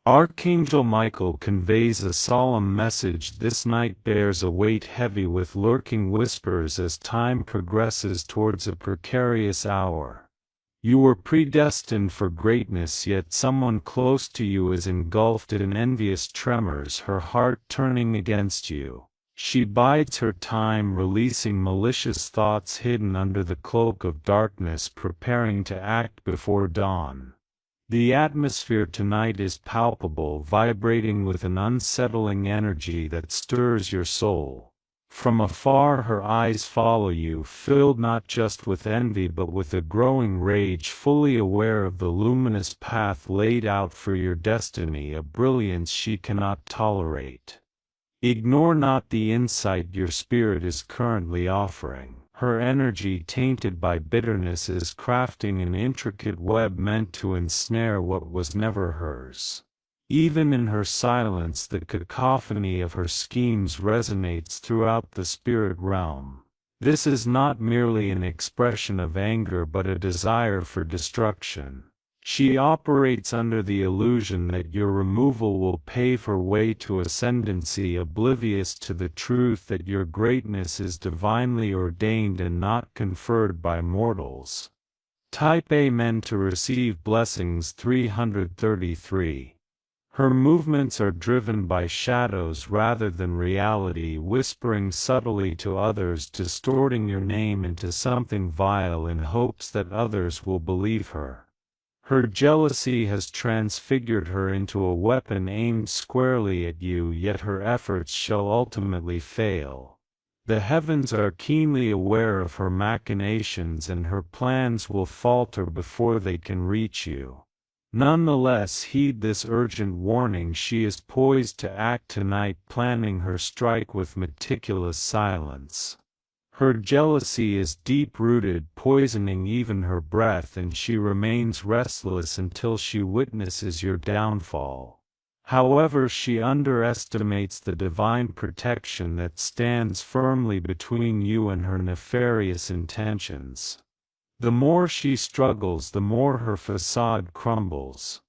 Archangel Michael conveys a solemn message. This night bears a weight heavy with lurking whispers as time progresses towards a precarious hour. You were predestined for greatness, yet someone close to you is engulfed in envious tremors, her heart turning against you. She bides her time, releasing malicious thoughts hidden under the cloak of darkness, preparing to act before dawn. The atmosphere tonight is palpable, vibrating with an unsettling energy that stirs your soul. From afar her eyes follow you, filled not just with envy but with a growing rage, fully aware of the luminous path laid out for your destiny, a brilliance she cannot tolerate. Ignore not the insight your spirit is currently offering. Her energy, tainted by bitterness, is crafting an intricate web meant to ensnare what was never hers. Even in her silence, the cacophony of her schemes resonates throughout the spirit realm. This is not merely an expression of anger but a desire for destruction. She operates under the illusion that your removal will pave her way to ascendancy, oblivious to the truth that your greatness is divinely ordained and not conferred by mortals. Type Amen to receive blessings. 333. Her movements are driven by shadows rather than reality, whispering subtly to others, distorting your name into something vile in hopes that others will believe her. Her jealousy has transfigured her into a weapon aimed squarely at you, yet her efforts shall ultimately fail. The heavens are keenly aware of her machinations, and her plans will falter before they can reach you. Nonetheless, heed this urgent warning. She is poised to act tonight, planning her strike with meticulous silence. Her jealousy is deep-rooted, poisoning even her breath, and she remains restless until she witnesses your downfall. However, she underestimates the divine protection that stands firmly between you and her nefarious intentions. The more she struggles, the more her facade crumbles.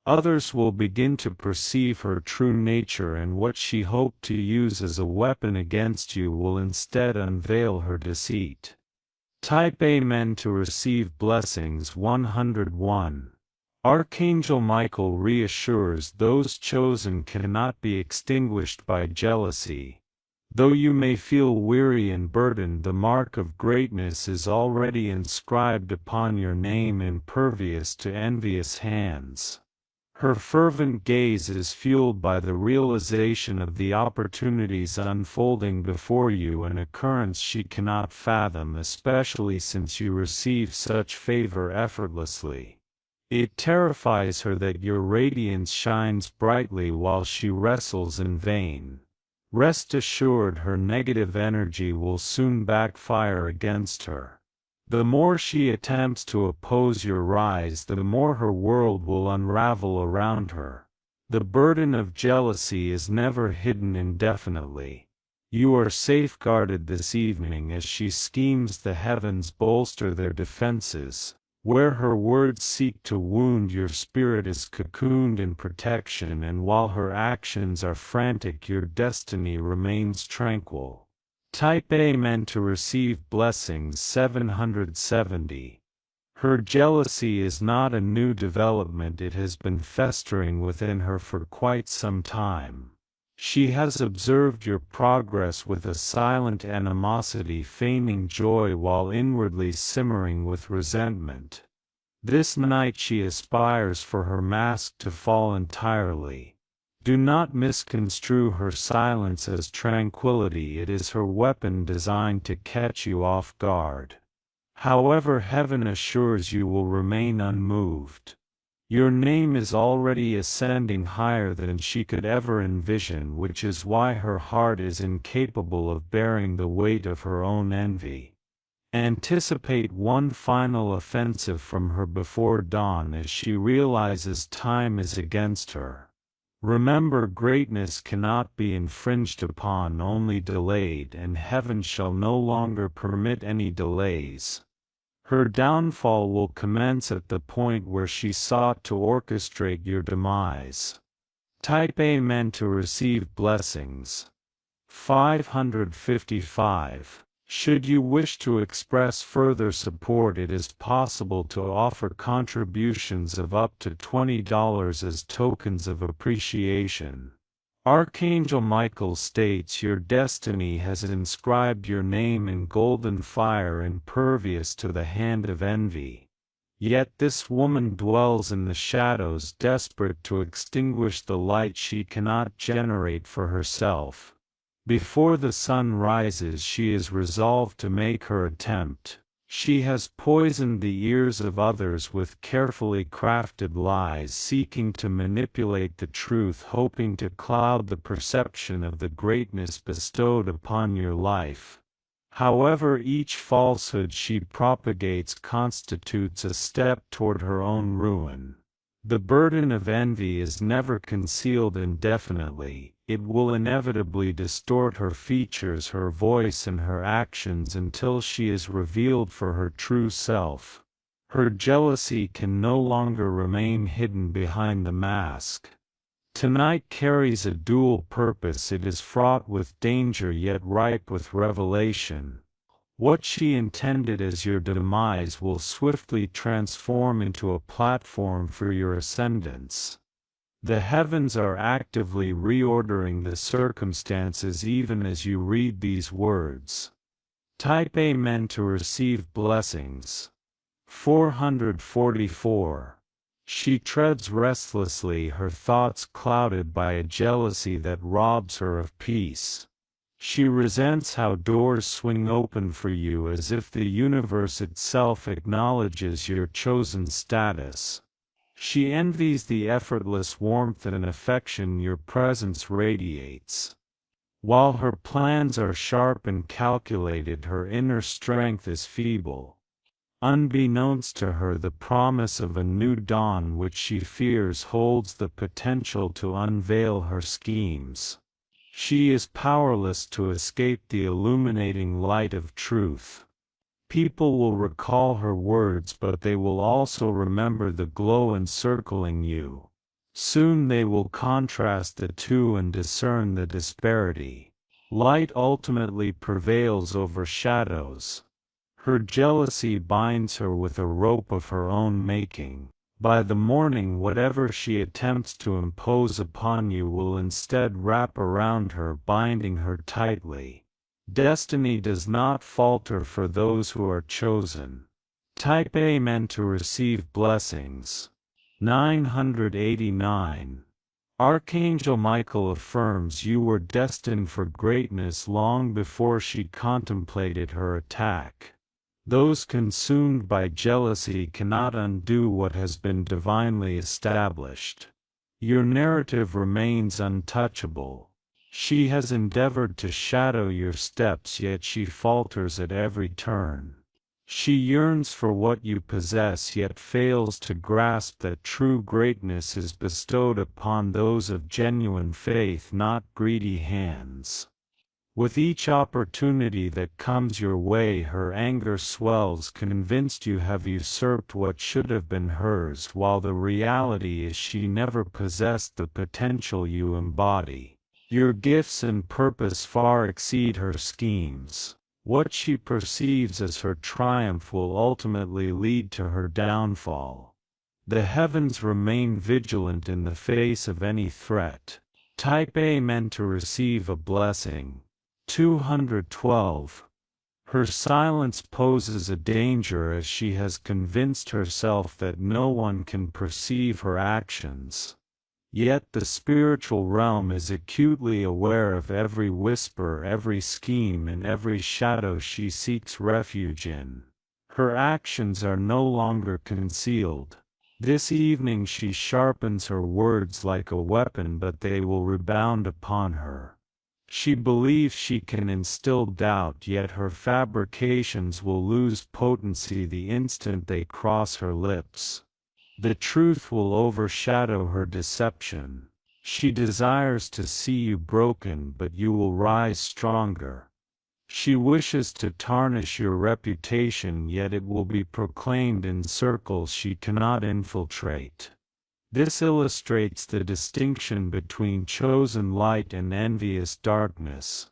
Others will begin to perceive her true nature, and what she hoped to use as a weapon against you will instead unveil her deceit. Type Amen to receive blessings. 101. Archangel Michael reassures those chosen cannot be extinguished by jealousy. Though you may feel weary and burdened, the mark of greatness is already inscribed upon your name, impervious to envious hands. Her fervent gaze is fueled by the realization of the opportunities unfolding before you, an occurrence she cannot fathom, especially since you receive such favor effortlessly. It terrifies her that your radiance shines brightly while she wrestles in vain. Rest assured, her negative energy will soon backfire against her. The more she attempts to oppose your rise, the more her world will unravel around her. The burden of jealousy is never hidden indefinitely. You are safeguarded this evening as she schemes. The heavens bolster their defenses. Where her words seek to wound, your spirit is cocooned in protection, and while her actions are frantic, your destiny remains tranquil. Type Amen to receive blessings. 770. Her jealousy is not a new development, it has been festering within her for quite some time. She has observed your progress with a silent animosity, feigning joy while inwardly simmering with resentment. This night she aspires for her mask to fall entirely. Do not misconstrue her silence as tranquility, it is her weapon designed to catch you off guard. However, heaven assures you will remain unmoved. Your name is already ascending higher than she could ever envision, which is why her heart is incapable of bearing the weight of her own envy. Anticipate one final offensive from her before dawn as she realizes time is against her. Remember, greatness cannot be infringed upon, only delayed, and heaven shall no longer permit any delays. Her downfall will commence at the point where she sought to orchestrate your demise. Type Amen to receive blessings. 555. Should you wish to express further support, it is possible to offer contributions of up to $20 as tokens of appreciation. Archangel Michael states your destiny has inscribed your name in golden fire impervious to the hand of envy. Yet this woman dwells in the shadows, desperate to extinguish the light she cannot generate for herself. Before the sun rises, she is resolved to make her attempt. She has poisoned the ears of others with carefully crafted lies, seeking to manipulate the truth, hoping to cloud the perception of the greatness bestowed upon your life. However, each falsehood she propagates constitutes a step toward her own ruin. The burden of envy is never concealed indefinitely. It will inevitably distort her features, her voice, and her actions until she is revealed for her true self. Her jealousy can no longer remain hidden behind the mask. Tonight carries a dual purpose. It is fraught with danger yet ripe with revelation. What she intended as your demise will swiftly transform into a platform for your ascendance. The heavens are actively reordering the circumstances even as you read these words. Type Amen to receive blessings. 444. She treads restlessly, her thoughts clouded by a jealousy that robs her of peace. She resents how doors swing open for you, as if the universe itself acknowledges your chosen status. She envies the effortless warmth and affection your presence radiates. While her plans are sharp and calculated, her inner strength is feeble. Unbeknownst to her, the promise of a new dawn which she fears holds the potential to unveil her schemes. She is powerless to escape the illuminating light of truth. People will recall her words, but they will also remember the glow encircling you. Soon they will contrast the two and discern the disparity. Light ultimately prevails over shadows. Her jealousy binds her with a rope of her own making. By the morning, whatever she attempts to impose upon you will instead wrap around her, binding her tightly. Destiny does not falter for those who are chosen. Type Amen to receive blessings. 989. Archangel Michael affirms you were destined for greatness long before she contemplated her attack. Those consumed by jealousy cannot undo what has been divinely established. Your narrative remains untouchable. She has endeavored to shadow your steps, yet she falters at every turn. She yearns for what you possess, yet fails to grasp that true greatness is bestowed upon those of genuine faith, not greedy hands. With each opportunity that comes your way, her anger swells, convinced you have usurped what should have been hers, while the reality is she never possessed the potential you embody. Your gifts and purpose far exceed her schemes. What she perceives as her triumph will ultimately lead to her downfall. The heavens remain vigilant in the face of any threat. Type Amen to receive a blessing. 212. Her silence poses a danger, as she has convinced herself that no one can perceive her actions. Yet the spiritual realm is acutely aware of every whisper, every scheme, and every shadow she seeks refuge in. Her actions are no longer concealed. This evening she sharpens her words like a weapon, but they will rebound upon her. She believes she can instill doubt, yet her fabrications will lose potency the instant they cross her lips. The truth will overshadow her deception. She desires to see you broken, but you will rise stronger. She wishes to tarnish your reputation, yet it will be proclaimed in circles she cannot infiltrate. This illustrates the distinction between chosen light and envious darkness.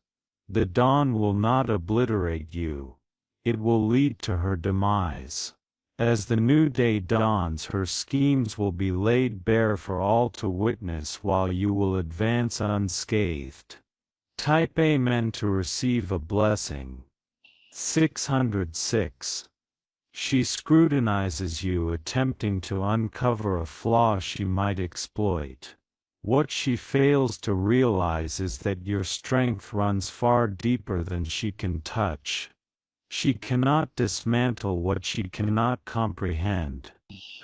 The dawn will not obliterate you. It will lead to her demise. As the new day dawns, her schemes will be laid bare for all to witness, while you will advance unscathed. Type Amen to receive a blessing. 606. She scrutinizes you, attempting to uncover a flaw she might exploit. What she fails to realize is that your strength runs far deeper than she can touch. She cannot dismantle what she cannot comprehend.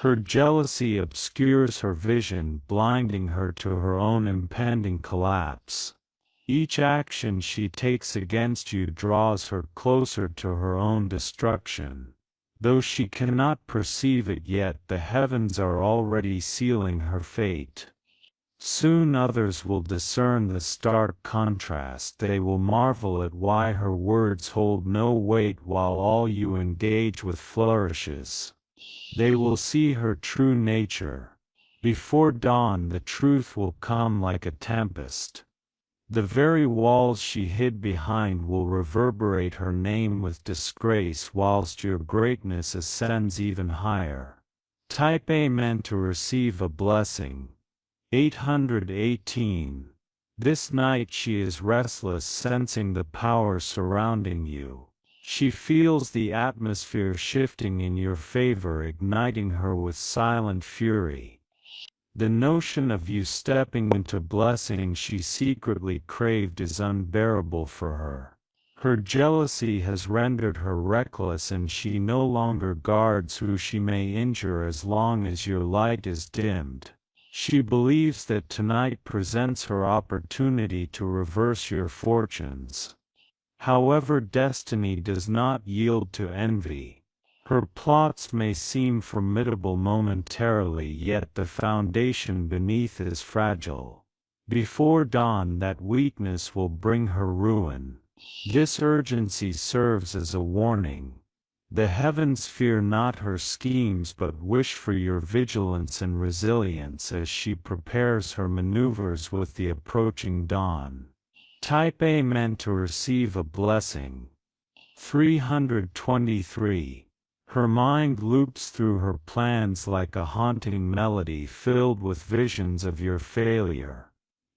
Her jealousy obscures her vision, blinding her to her own impending collapse. Each action she takes against you draws her closer to her own destruction. Though she cannot perceive it yet, the heavens are already sealing her fate. Soon others will discern the stark contrast. They will marvel at why her words hold no weight while all you engage with flourishes. They will see her true nature. Before dawn the truth will come like a tempest. The very walls she hid behind will reverberate her name with disgrace, whilst your greatness ascends even higher. Type Amen to receive a blessing. 818. This night she is restless, sensing the power surrounding you. She feels the atmosphere shifting in your favor, igniting her with silent fury. The notion of you stepping into blessing she secretly craved is unbearable for her. Her jealousy has rendered her reckless, and she no longer guards who she may injure as long as your light is dimmed. She believes that tonight presents her opportunity to reverse your fortunes. However, destiny does not yield to envy. Her plots may seem formidable momentarily, yet the foundation beneath is fragile. Before dawn that weakness will bring her ruin. This urgency serves as a warning. The heavens fear not her schemes, but wish for your vigilance and resilience as she prepares her maneuvers with the approaching dawn. Type Amen to receive a blessing. 323. Her mind loops through her plans like a haunting melody filled with visions of your failure.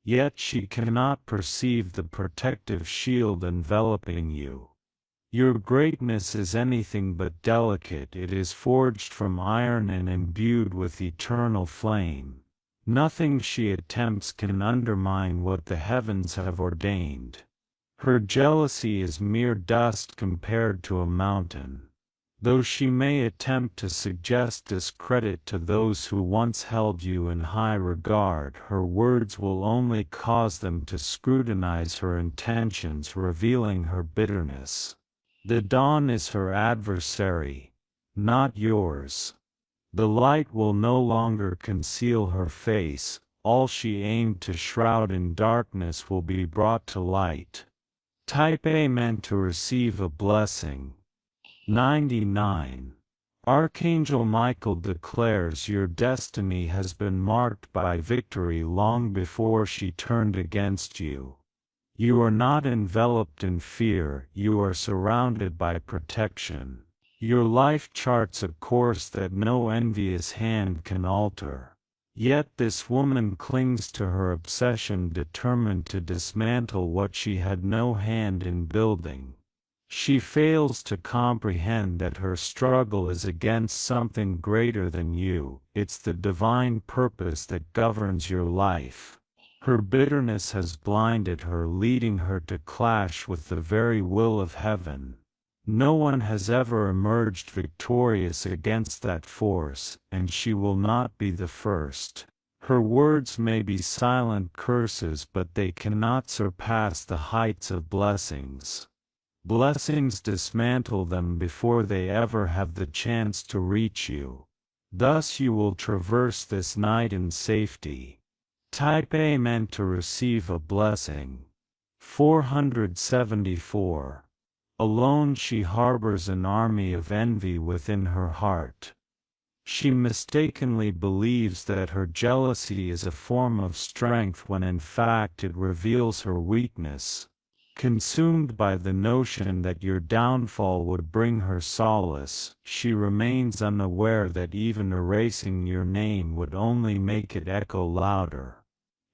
Yet she cannot perceive the protective shield enveloping you. Your greatness is anything but delicate. It is forged from iron and imbued with eternal flame. Nothing she attempts can undermine what the heavens have ordained. Her jealousy is mere dust compared to a mountain. Though she may attempt to suggest discredit to those who once held you in high regard, her words will only cause them to scrutinize her intentions, revealing her bitterness. The dawn is her adversary, not yours. The light will no longer conceal her face. All she aimed to shroud in darkness will be brought to light. Type Amen to receive a blessing. 99. Archangel Michael declares your destiny has been marked by victory long before she turned against you. You are not enveloped in fear, you are surrounded by protection. Your life charts a course that no envious hand can alter. Yet this woman clings to her obsession, determined to dismantle what she had no hand in building. She fails to comprehend that her struggle is against something greater than you. It's the divine purpose that governs your life. Her bitterness has blinded her, leading her to clash with the very will of heaven. No one has ever emerged victorious against that force, and she will not be the first. Her words may be silent curses, but they cannot surpass the heights of blessings. Blessings dismantle them before they ever have the chance to reach you. Thus you will traverse this night in safety. Type Amen to receive a blessing. 474. Alone she harbors an army of envy within her heart. She mistakenly believes that her jealousy is a form of strength when in fact it reveals her weakness. Consumed by the notion that your downfall would bring her solace, she remains unaware that even erasing your name would only make it echo louder.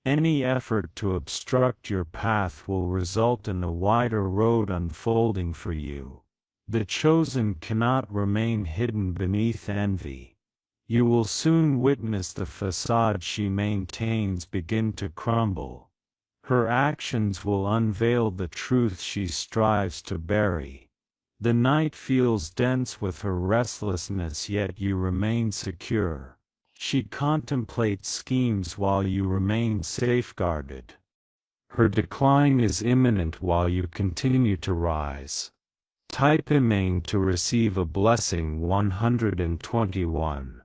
Any effort to obstruct your path will result in a wider road unfolding for you. The chosen cannot remain hidden beneath envy. You will soon witness the facade she maintains begin to crumble. Her actions will unveil the truth she strives to bury. The night feels dense with her restlessness, yet you remain secure. She contemplates schemes while you remain safeguarded. Her decline is imminent while you continue to rise. Type Imane to receive a blessing 121.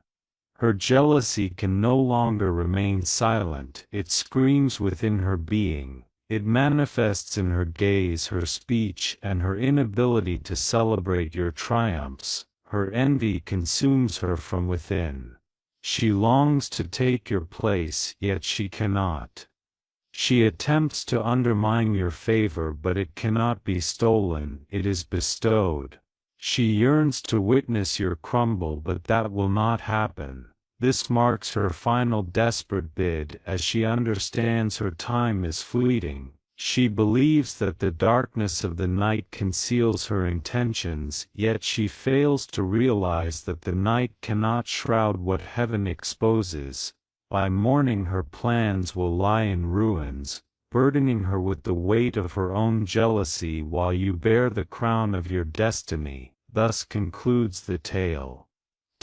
Her jealousy can no longer remain silent, it screams within her being, it manifests in her gaze, her speech, and her inability to celebrate your triumphs. Her envy consumes her from within. She longs to take your place, yet she cannot. She attempts to undermine your favor, but it cannot be stolen, it is bestowed. She yearns to witness your crumble, but that will not happen. This marks her final desperate bid, as she understands her time is fleeting. She believes that the darkness of the night conceals her intentions, yet she fails to realize that the night cannot shroud what heaven exposes. By morning her plans will lie in ruins, burdening her with the weight of her own jealousy while you bear the crown of your destiny. Thus concludes the tale.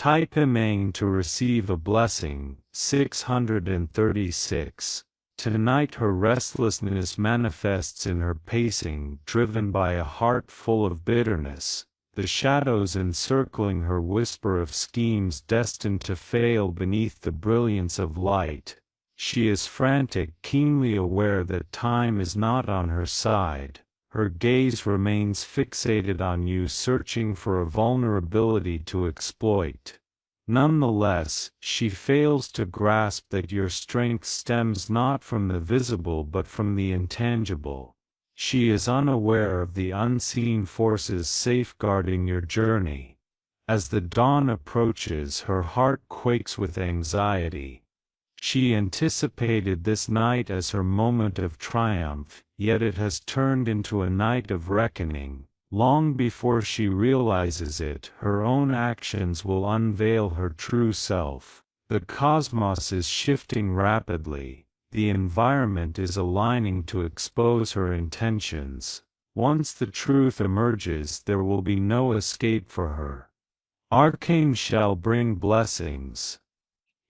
Type Imane to receive a blessing, 636. Tonight her restlessness manifests in her pacing, driven by a heart full of bitterness. The shadows encircling her whisper of schemes destined to fail beneath the brilliance of light. She is frantic, keenly aware that time is not on her side. Her gaze remains fixated on you, searching for a vulnerability to exploit. Nonetheless, she fails to grasp that your strength stems not from the visible but from the intangible. She is unaware of the unseen forces safeguarding your journey. As the dawn approaches, her heart quakes with anxiety. She anticipated this night as her moment of triumph, yet it has turned into a night of reckoning. Long before she realizes it, her own actions will unveil her true self. The cosmos is shifting rapidly. The environment is aligning to expose her intentions. Once the truth emerges, there will be no escape for her. Arcane shall bring blessings.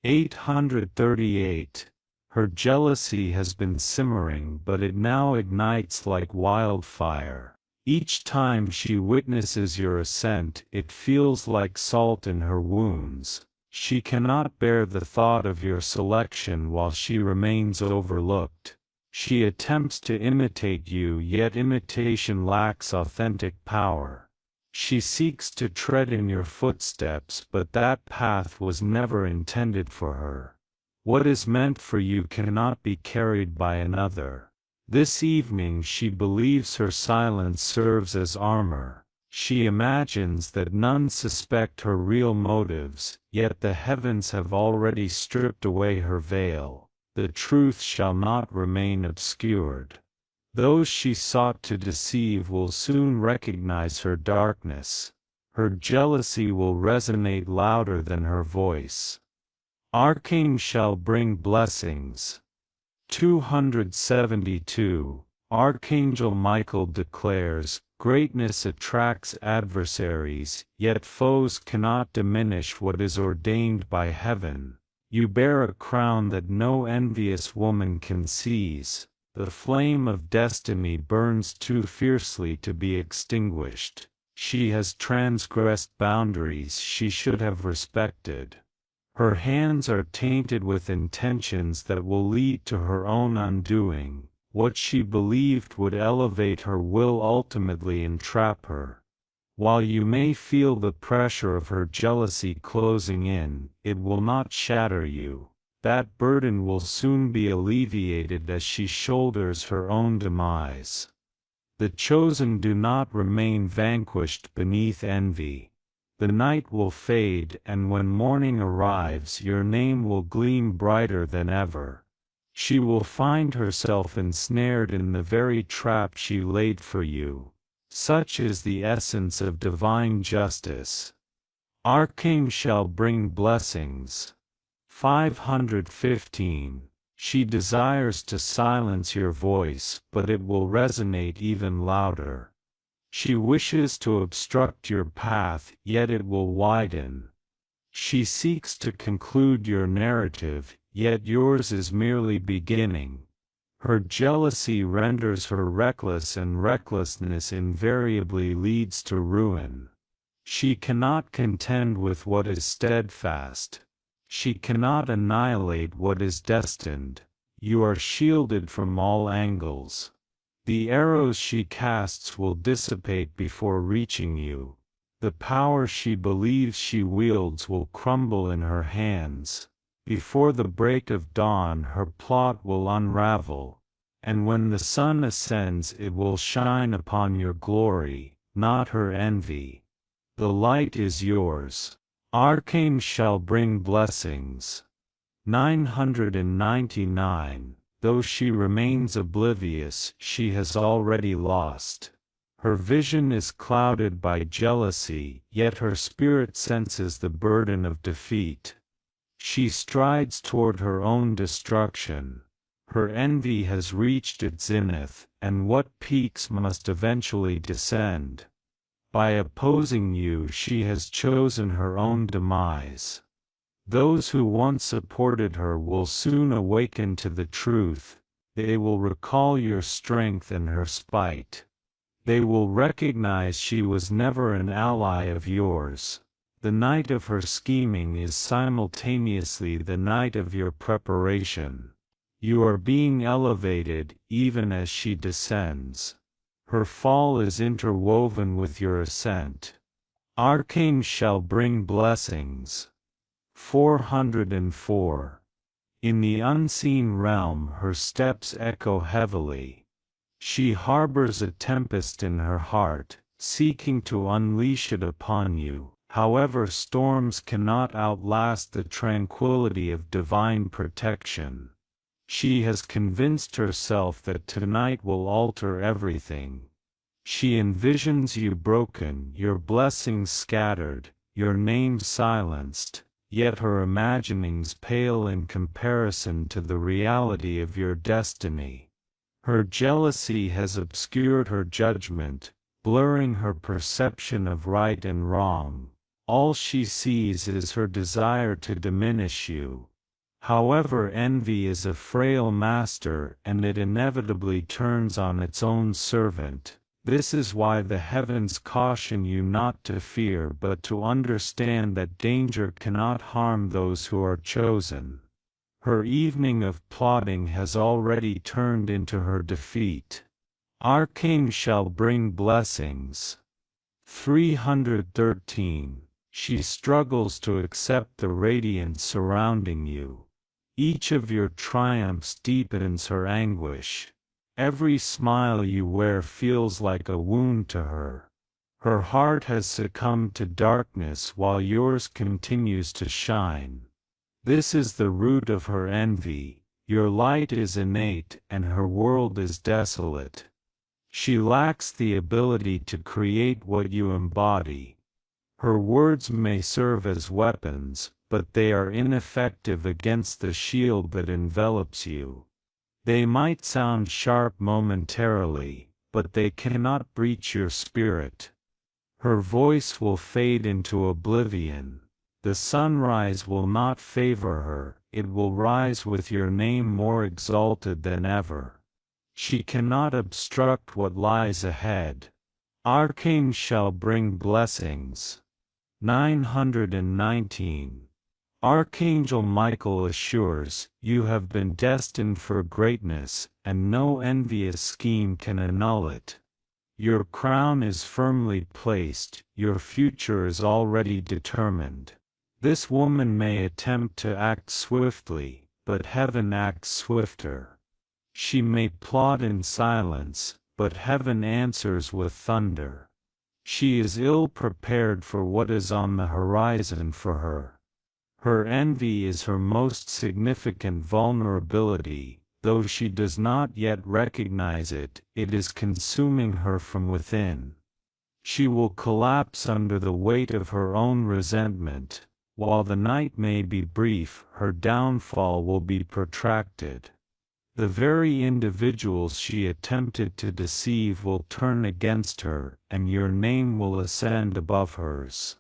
838. Her jealousy has been simmering, but it now ignites like wildfire. Each time she witnesses your ascent, it feels like salt in her wounds. She cannot bear the thought of your selection while she remains overlooked. She attempts to imitate you, yet imitation lacks authentic power. She seeks to tread in your footsteps, but that path was never intended for her. What is meant for you cannot be carried by another. This evening she believes her silence serves as armor. She imagines that none suspect her real motives, yet the heavens have already stripped away her veil. The truth shall not remain obscured. Those she sought to deceive will soon recognize her darkness. Her jealousy will resonate louder than her voice. Arcane shall bring blessings. 272. Archangel Michael declares, greatness attracts adversaries, yet foes cannot diminish what is ordained by heaven. You bear a crown that no envious woman can seize. The flame of destiny burns too fiercely to be extinguished. She has transgressed boundaries she should have respected. Her hands are tainted with intentions that will lead to her own undoing. What she believed would elevate her will ultimately entrap her. While you may feel the pressure of her jealousy closing in, it will not shatter you. That burden will soon be alleviated as she shoulders her own demise. The chosen do not remain vanquished beneath envy. The night will fade, and when morning arrives, your name will gleam brighter than ever. She will find herself ensnared in the very trap she laid for you. Such is the essence of divine justice. Arcane shall bring blessings. 515. She desires to silence your voice, but it will resonate even louder. She wishes to obstruct your path, yet it will widen. She seeks to conclude your narrative, yet yours is merely beginning. Her jealousy renders her reckless, and recklessness invariably leads to ruin. She cannot contend with what is steadfast. She cannot annihilate what is destined. You are shielded from all angles. The arrows she casts will dissipate before reaching you. The power she believes she wields will crumble in her hands. Before the break of dawn her plot will unravel, and when the sun ascends it will shine upon your glory, not her envy. The light is yours. Arcane shall bring blessings. 999. Though she remains oblivious, she has already lost. Her vision is clouded by jealousy, yet her spirit senses the burden of defeat. She strides toward her own destruction. Her envy has reached its zenith, and what peaks must eventually descend. By opposing you she has chosen her own demise. Those who once supported her will soon awaken to the truth. They will recall your strength and her spite. They will recognize she was never an ally of yours. The night of her scheming is simultaneously the night of your preparation. You are being elevated, even as she descends. Her fall is interwoven with your ascent. Arcane shall bring blessings. 404. In the unseen realm her steps echo heavily. She harbors a tempest in her heart, seeking to unleash it upon you. However, storms cannot outlast the tranquility of divine protection. She has convinced herself that tonight will alter everything. She envisions you broken, your blessings scattered, your name silenced, yet her imaginings pale in comparison to the reality of your destiny. Her jealousy has obscured her judgment, blurring her perception of right and wrong. All she sees is her desire to diminish you. However, envy is a frail master, and it inevitably turns on its own servant. This is why the heavens caution you not to fear, but to understand that danger cannot harm those who are chosen. Her evening of plotting has already turned into her defeat. Arcane shall bring blessings. 313. She struggles to accept the radiance surrounding you. Each of your triumphs deepens her anguish. Every smile you wear feels like a wound to her. Her heart has succumbed to darkness while yours continues to shine. This is the root of her envy. Your light is innate, and her world is desolate. She lacks the ability to create what you embody. Her words may serve as weapons, but they are ineffective against the shield that envelops you. They might sound sharp momentarily, but they cannot breach your spirit. Her voice will fade into oblivion. The sunrise will not favor her, it will rise with your name more exalted than ever. She cannot obstruct what lies ahead. Arcane shall bring blessings. 919. Archangel Michael assures, you have been destined for greatness, and no envious scheme can annul it. Your crown is firmly placed, your future is already determined. This woman may attempt to act swiftly, but heaven acts swifter. She may plot in silence, but heaven answers with thunder. She is ill prepared for what is on the horizon for her. Her envy is her most significant vulnerability. Though she does not yet recognize it, it is consuming her from within. She will collapse under the weight of her own resentment. While the night may be brief, her downfall will be protracted. The very individuals she attempted to deceive will turn against her, and your name will ascend above hers.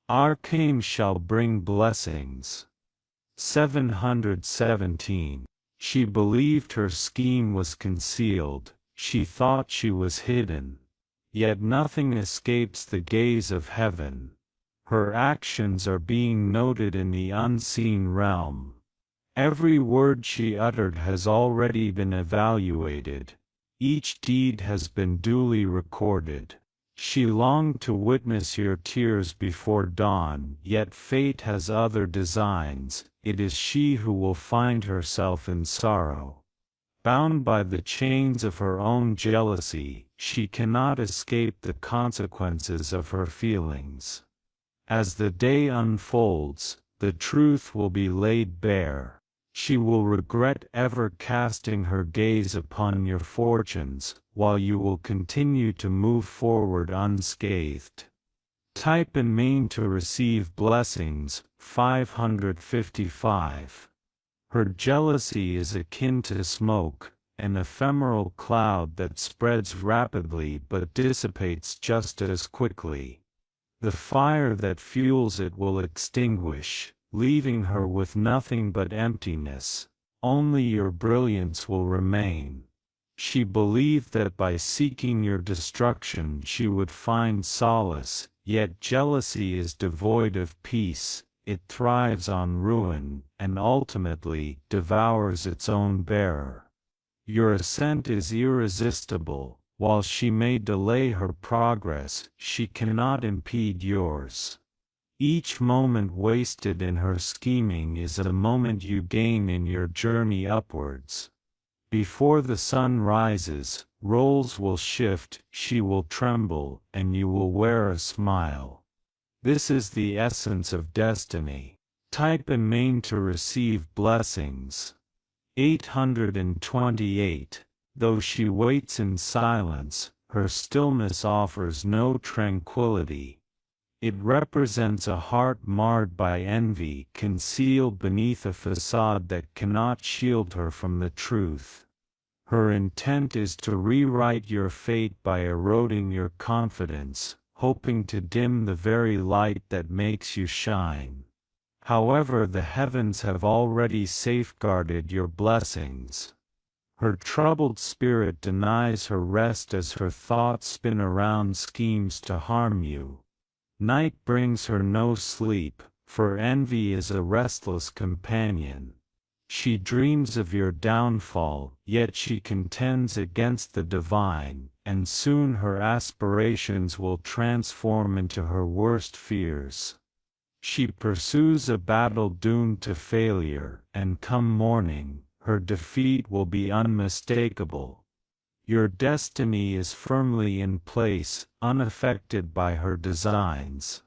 Arcane shall bring blessings. 717. She believed her scheme was concealed, she thought she was hidden. Yet nothing escapes the gaze of heaven. Her actions are being noted in the unseen realm. Every word she uttered has already been evaluated. Each deed has been duly recorded. She longed to witness your tears before dawn, yet fate has other designs. It is she who will find herself in sorrow. Bound by the chains of her own jealousy, she cannot escape the consequences of her feelings. As the day unfolds, the truth will be laid bare. She will regret ever casting her gaze upon your fortunes, while you will continue to move forward unscathed. Type and mean to receive blessings. 555. Her jealousy is akin to smoke, an ephemeral cloud that spreads rapidly but dissipates just as quickly. The fire that fuels it will extinguish, leaving her with nothing but emptiness. Only your brilliance will remain. She believed that by seeking your destruction she would find solace, yet jealousy is devoid of peace. It thrives on ruin, and ultimately devours its own bearer. Your ascent is irresistible. While she may delay her progress, she cannot impede yours. Each moment wasted in her scheming is a moment you gain in your journey upwards. Before the sun rises, roles will shift, she will tremble, and you will wear a smile. This is the essence of destiny. Type and mean to receive blessings. 828. Though she waits in silence, her stillness offers no tranquility. It represents a heart marred by envy, concealed beneath a facade that cannot shield her from the truth. Her intent is to rewrite your fate by eroding your confidence, hoping to dim the very light that makes you shine. However, the heavens have already safeguarded your blessings. Her troubled spirit denies her rest as her thoughts spin around schemes to harm you. Night brings her no sleep, for envy is a restless companion. She dreams of your downfall, yet she contends against the divine, and soon her aspirations will transform into her worst fears. She pursues a battle doomed to failure, and come morning, her defeat will be unmistakable. Your destiny is firmly in place, unaffected by her designs.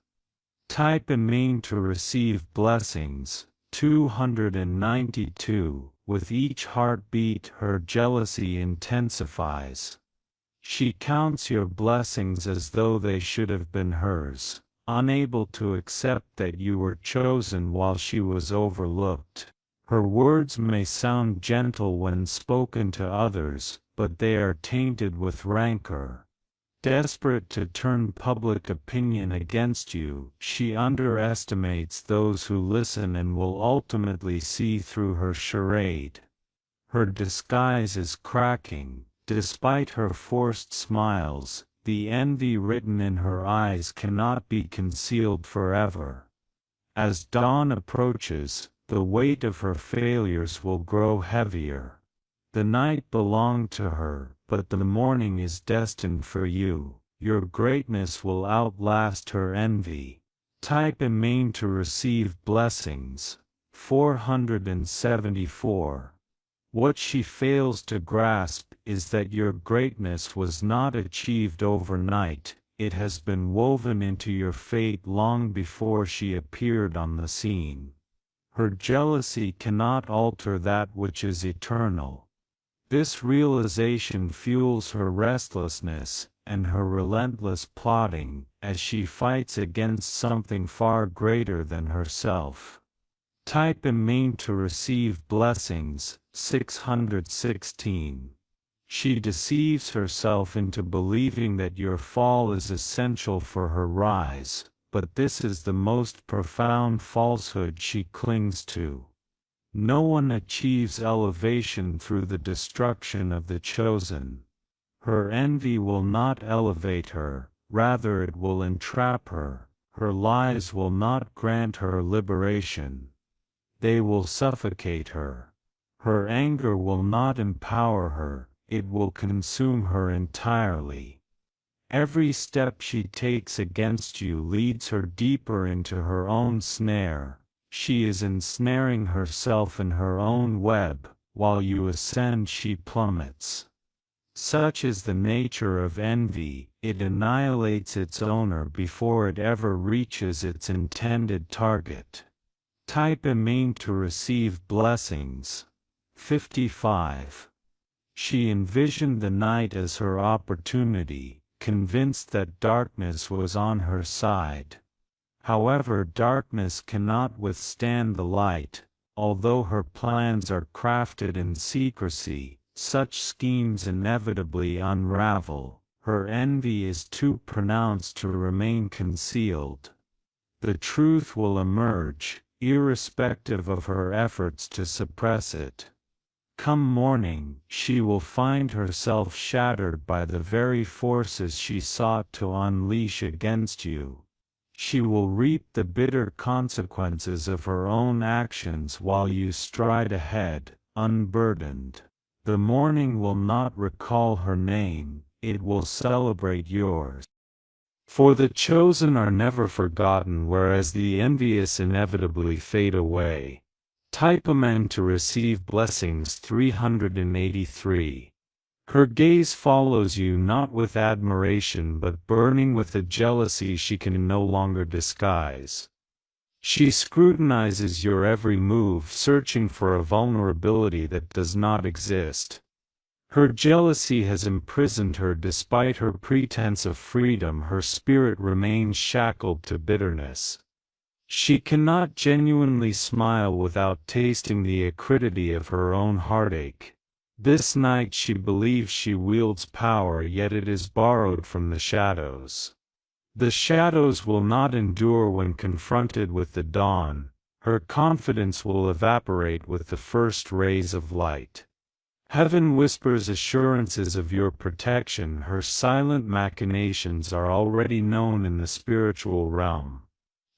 Type and mean to receive blessings. 292. With each heartbeat her jealousy intensifies. She counts your blessings as though they should have been hers, unable to accept that you were chosen while she was overlooked. Her words may sound gentle when spoken to others, but they are tainted with rancor. Desperate to turn public opinion against you, she underestimates those who listen and will ultimately see through her charade. Her disguise is cracking. Despite her forced smiles, the envy written in her eyes cannot be concealed forever. As dawn approaches, the weight of her failures will grow heavier. The night belonged to her, but the morning is destined for you. Your greatness will outlast her envy. Type Amen to receive blessings. 474. What she fails to grasp is that your greatness was not achieved overnight. It has been woven into your fate long before she appeared on the scene. Her jealousy cannot alter that which is eternal. This realization fuels her restlessness and her relentless plotting as she fights against something far greater than herself. Type Amen to receive blessings. 616. She deceives herself into believing that your fall is essential for her rise, but this is the most profound falsehood she clings to. No one achieves elevation through the destruction of the chosen. Her envy will not elevate her, rather it will entrap her. Her lies will not grant her liberation. They will suffocate her. Her anger will not empower her, it will consume her entirely. Every step she takes against you leads her deeper into her own snare. She is ensnaring herself in her own web. While you ascend, she plummets. Such is the nature of envy, it annihilates its owner before it ever reaches its intended target. Type Amen to receive blessings. 55. She envisioned the night as her opportunity, convinced that darkness was on her side. However, darkness cannot withstand the light. Although her plans are crafted in secrecy, such schemes inevitably unravel. Her envy is too pronounced to remain concealed. The truth will emerge, irrespective of her efforts to suppress it. Come morning, she will find herself shattered by the very forces she sought to unleash against you. She will reap the bitter consequences of her own actions while you stride ahead, unburdened. The morning will not recall her name, it will celebrate yours. For the chosen are never forgotten, whereas the envious inevitably fade away. Type Amen to receive blessings. 383. Her gaze follows you not with admiration but burning with a jealousy she can no longer disguise. She scrutinizes your every move, searching for a vulnerability that does not exist. Her jealousy has imprisoned her. Despite her pretense of freedom, her spirit remains shackled to bitterness. She cannot genuinely smile without tasting the acridity of her own heartache. This night she believes she wields power, yet it is borrowed from the shadows. The shadows will not endure when confronted with the dawn. Her confidence will evaporate with the first rays of light. Heaven whispers assurances of your protection. Her silent machinations are already known in the spiritual realm.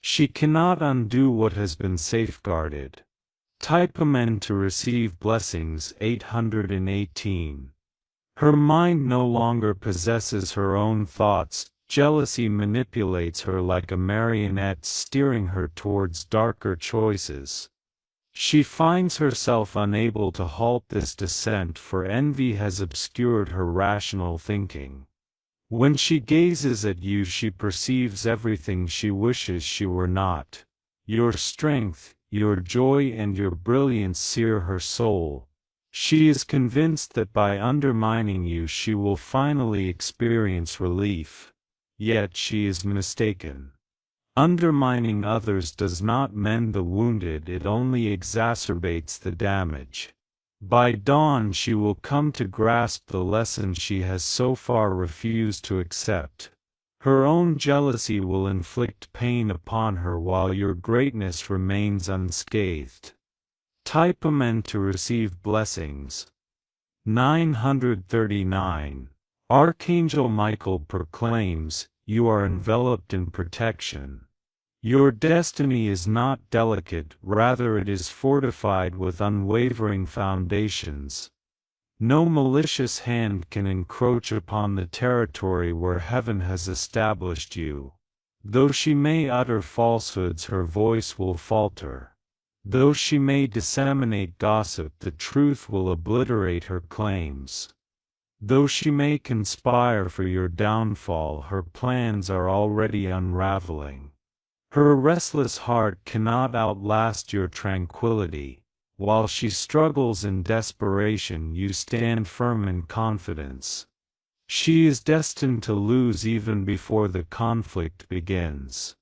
She cannot undo what has been safeguarded. Type Amen to receive blessings. 818. Her mind no longer possesses her own thoughts. Jealousy manipulates her like a marionette, steering her towards darker choices. She finds herself unable to halt this descent, for envy has obscured her rational thinking. When she gazes at you, she perceives everything she wishes she were not. Your strength, your joy and your brilliance sear her soul. She is convinced that by undermining you she will finally experience relief. Yet she is mistaken. Undermining others does not mend the wounded, it only exacerbates the damage. By dawn she will come to grasp the lesson she has so far refused to accept. Her own jealousy will inflict pain upon her while your greatness remains unscathed. Type Amen to receive blessings. 939. Archangel Michael proclaims, you are enveloped in protection. Your destiny is not delicate, rather it is fortified with unwavering foundations. No malicious hand can encroach upon the territory where heaven has established you. Though she may utter falsehoods, her voice will falter. Though she may disseminate gossip, the truth will obliterate her claims. Though she may conspire for your downfall, her plans are already unraveling. Her restless heart cannot outlast your tranquility. While she struggles in desperation, you stand firm in confidence. She is destined to lose even before the conflict begins.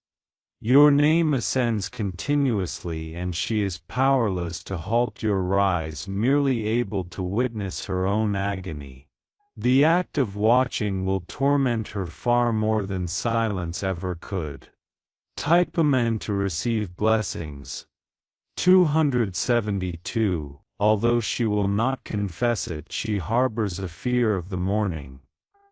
Your name ascends continuously, and she is powerless to halt your rise, merely able to witness her own agony. The act of watching will torment her far more than silence ever could. Type Amen to receive blessings. 272. Although she will not confess it, she harbors a fear of the morning.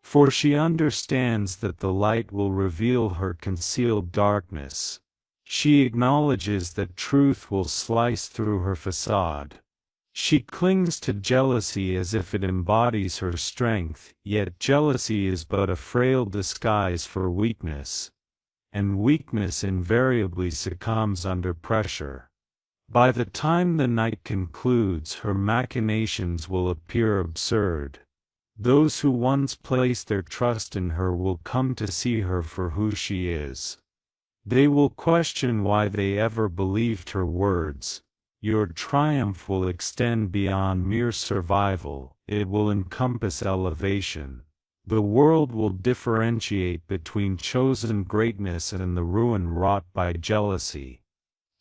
For she understands that the light will reveal her concealed darkness. She acknowledges that truth will slice through her facade. She clings to jealousy as if it embodies her strength, yet jealousy is but a frail disguise for weakness. And weakness invariably succumbs under pressure. By the time the night concludes, her machinations will appear absurd. Those who once placed their trust in her will come to see her for who she is. They will question why they ever believed her words. Your triumph will extend beyond mere survival, it will encompass elevation. The world will differentiate between chosen greatness and the ruin wrought by jealousy.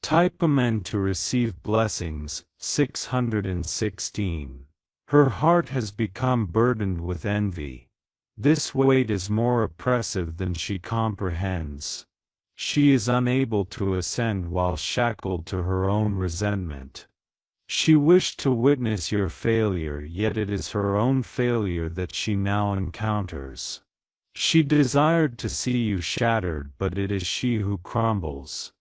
Type Amen to receive blessings. 616. Her heart has become burdened with envy. This weight is more oppressive than she comprehends. She is unable to ascend while shackled to her own resentment. She wished to witness your failure, yet it is her own failure that she now encounters. She desired to see you shattered, but it is she who crumbles.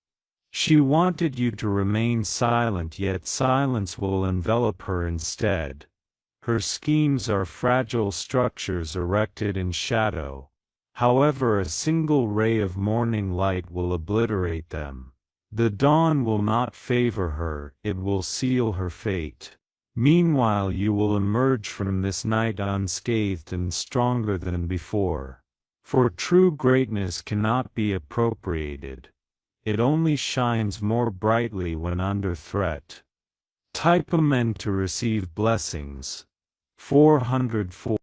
She wanted you to remain silent, yet silence will envelop her instead. Her schemes are fragile structures erected in shadow. However, a single ray of morning light will obliterate them. The dawn will not favor her, it will seal her fate. Meanwhile, you will emerge from this night unscathed and stronger than before. For true greatness cannot be appropriated. It only shines more brightly when under threat. Type Amen to receive blessings. 404.